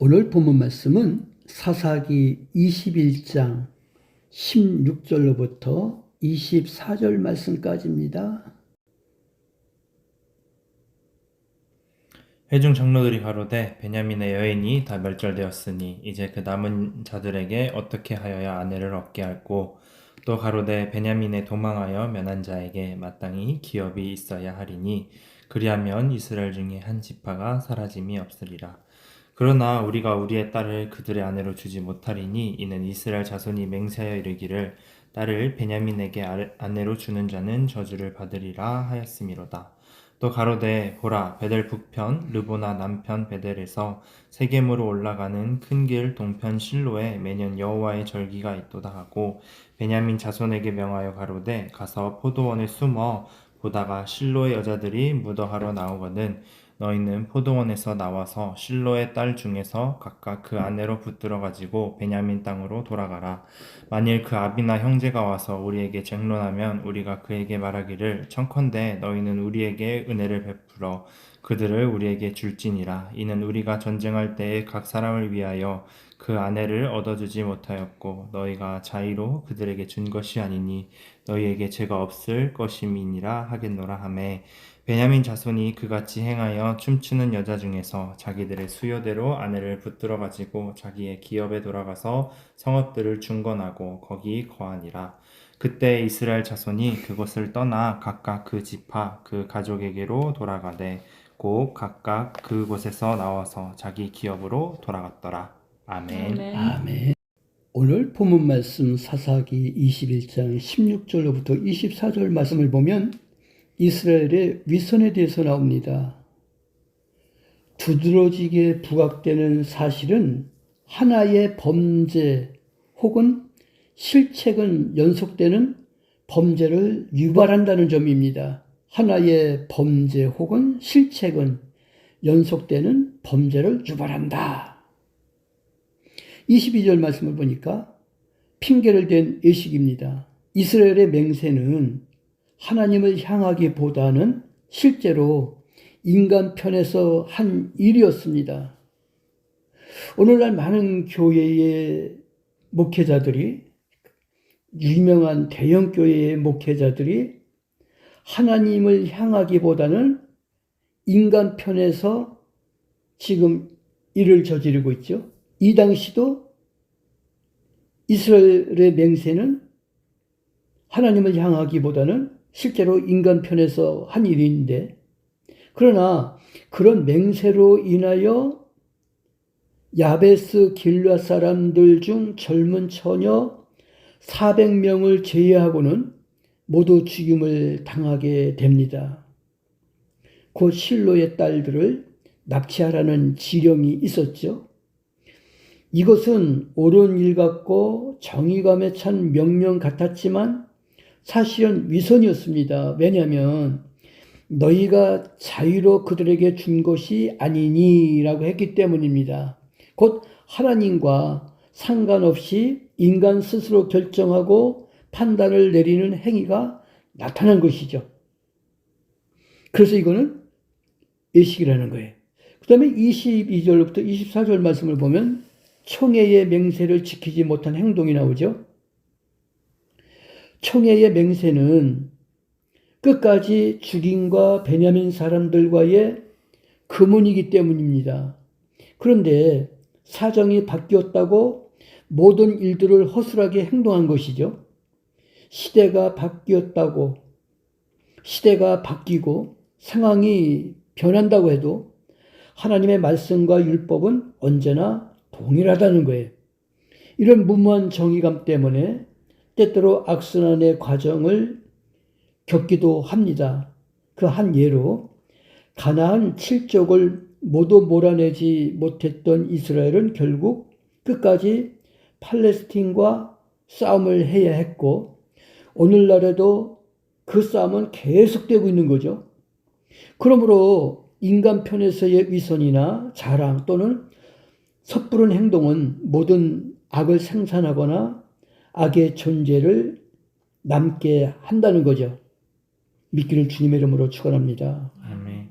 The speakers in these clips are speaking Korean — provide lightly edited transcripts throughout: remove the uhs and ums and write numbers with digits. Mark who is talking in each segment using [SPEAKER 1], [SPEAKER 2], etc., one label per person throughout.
[SPEAKER 1] 오늘 본문 말씀은 사사기 21장 16절로부터 24절 말씀까지입니다.
[SPEAKER 2] 회중 장로들이 가로되 베냐민의 여인이 다 멸절되었으니 이제 그 남은 자들에게 어떻게 하여야 아내를 얻게 할꼬. 또 가로되 베냐민에 도망하여 면한 자에게 마땅히 기업이 있어야 하리니 그리하면 이스라엘 중에 한 지파가 사라짐이 없으리라. 그러나 우리가 우리의 딸을 그들의 아내로 주지 못하리니 이는 이스라엘 자손이 맹세하여 이르기를 딸을 베냐민에게 아내로 주는 자는 저주를 받으리라 하였음이로다. 또 가로되 보라 베델 북편 르보나 남편 베델에서 세겜으로 올라가는 큰 길 동편 실로에 매년 여호와의 절기가 있도다 하고 베냐민 자손에게 명하여 가로되 가서 포도원에 숨어 보다가 실로의 여자들이 무더하러 나오거든 너희는 포도원에서 나와서 실로의 딸 중에서 각각 그 아내로 붙들어 가지고 베냐민 땅으로 돌아가라. 만일 그 아비나 형제가 와서 우리에게 쟁론하면 우리가 그에게 말하기를 청컨대 너희는 우리에게 은혜를 베풀어 그들을 우리에게 줄지니라. 이는 우리가 전쟁할 때에 각 사람을 위하여 그 아내를 얻어주지 못하였고 너희가 자의로 그들에게 준 것이 아니니 너희에게 죄가 없을 것임이니라 하겠노라 하매 베냐민 자손이 그같이 행하여 춤추는 여자 중에서 자기들의 수요대로 아내를 붙들어 가지고 자기의 기업에 돌아가서 성읍들을 중건하고 거기 거하니라. 그때 이스라엘 자손이 그곳을 떠나 각각 그 지파 그 가족에게로 돌아가되 곧 각각 그곳에서 나와서 자기 기업으로 돌아갔더라. 아멘.
[SPEAKER 1] 아멘. 오늘 본문 말씀 사사기 21장 16절로부터 24절 말씀을 보면 이스라엘의 위선에 대해서 나옵니다. 두드러지게 부각되는 사실은 하나의 범죄 혹은 실책은 연속되는 범죄를 유발한다는 점입니다. 하나의 범죄 혹은 실책은 연속되는 범죄를 유발한다. 22절 말씀을 보니까 핑계를 댄 예식입니다. 이스라엘의 맹세는 하나님을 향하기보다는 실제로 인간 편에서 한 일이었습니다. 오늘날 많은 교회의 목회자들이, 유명한 대형 교회의 목회자들이 하나님을 향하기보다는 인간 편에서 지금 일을 저지르고 있죠. 이 당시도 이스라엘의 맹세는 하나님을 향하기보다는 실제로 인간 편에서 한 일인데, 그러나 그런 맹세로 인하여 야베스 길앗 사람들 중 젊은 처녀 400명을 제외하고는 모두 죽임을 당하게 됩니다. 곧 실로의 딸들을 납치하라는 지령이 있었죠. 이것은 옳은 일 같고 정의감에 찬 명령 같았지만 사실은 위선이었습니다. 왜냐하면 너희가 자유로 그들에게 준 것이 아니니 라고 했기 때문입니다. 곧 하나님과 상관없이 인간 스스로 결정하고 판단을 내리는 행위가 나타난 것이죠. 그래서 이거는 예식이라는 거예요. 그 다음에 22절부터 24절 말씀을 보면 총회의 맹세를 지키지 못한 행동이 나오죠. 총회의 맹세는 끝까지 죽임과 베냐민 사람들과의 금문이기 때문입니다. 그런데 사정이 바뀌었다고 모든 일들을 허술하게 행동한 것이죠. 시대가 바뀌었다고, 시대가 바뀌고 상황이 변한다고 해도 하나님의 말씀과 율법은 언제나 동일하다는 거예요. 이런 무모한 정의감 때문에 때때로 악순환의 과정을 겪기도 합니다. 그 한 예로 가나안 7족을 모두 몰아내지 못했던 이스라엘은 결국 끝까지 팔레스틴과 싸움을 해야 했고 오늘날에도 그 싸움은 계속되고 있는 거죠. 그러므로 인간 편에서의 위선이나 자랑 또는 섣부른 행동은 모든 악을 생산하거나 악의 존재를 남게 한다는 거죠. 믿기를 주님의 이름으로 축원합니다.
[SPEAKER 2] 아멘.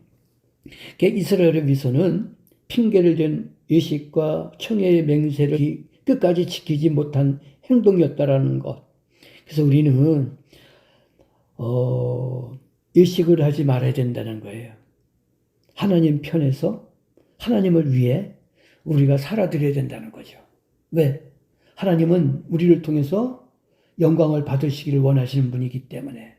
[SPEAKER 1] 이스라엘의 위선은 핑계를 댄 의식과 청해의 맹세를 끝까지 지키지 못한 행동이었다라는 것. 그래서 우리는 의식을 하지 말아야 된다는 거예요. 하나님 편에서 하나님을 위해 우리가 살아드려야 된다는 거죠. 왜? 하나님은 우리를 통해서 영광을 받으시기를 원하시는 분이기 때문에.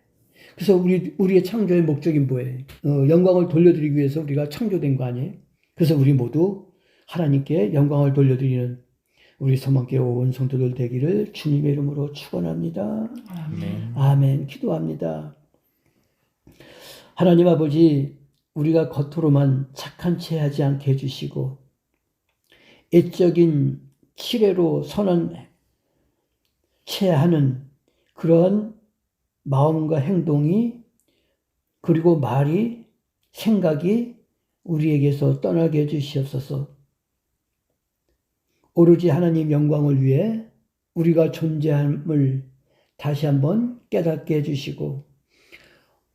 [SPEAKER 1] 그래서 우리의 창조의 목적이 뭐예요? 영광을 돌려드리기 위해서 우리가 창조된 거 아니에요? 그래서 우리 모두 하나님께 영광을 돌려드리는 우리 소망교회 온 성도들 되기를 주님의 이름으로 축원합니다.
[SPEAKER 2] 아멘.
[SPEAKER 1] 아멘. 기도합니다. 하나님 아버지, 우리가 겉으로만 착한 채 하지 않게 해주시고 애적인 치레로 선한 채 하는 그런 마음과 행동이 그리고 말이 생각이 우리에게서 떠나게 해주시옵소서. 오로지 하나님 영광을 위해 우리가 존재함을 다시 한번 깨닫게 해주시고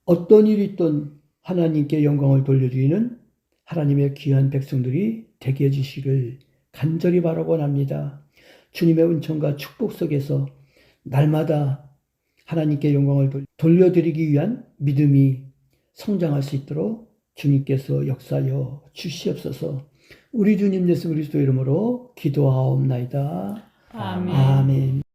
[SPEAKER 1] 어떤 일이 있든 하나님께 영광을 돌려드리는 하나님의 귀한 백성들이 되게 해주시길 간절히 바라고 합니다. 주님의 은총과 축복 속에서 날마다 하나님께 영광을 돌려드리기 위한 믿음이 성장할 수 있도록 주님께서 역사하여 주시옵소서. 우리 주님 예수 그리스도 이름으로 기도하옵나이다.
[SPEAKER 3] 아멘.
[SPEAKER 1] 아멘.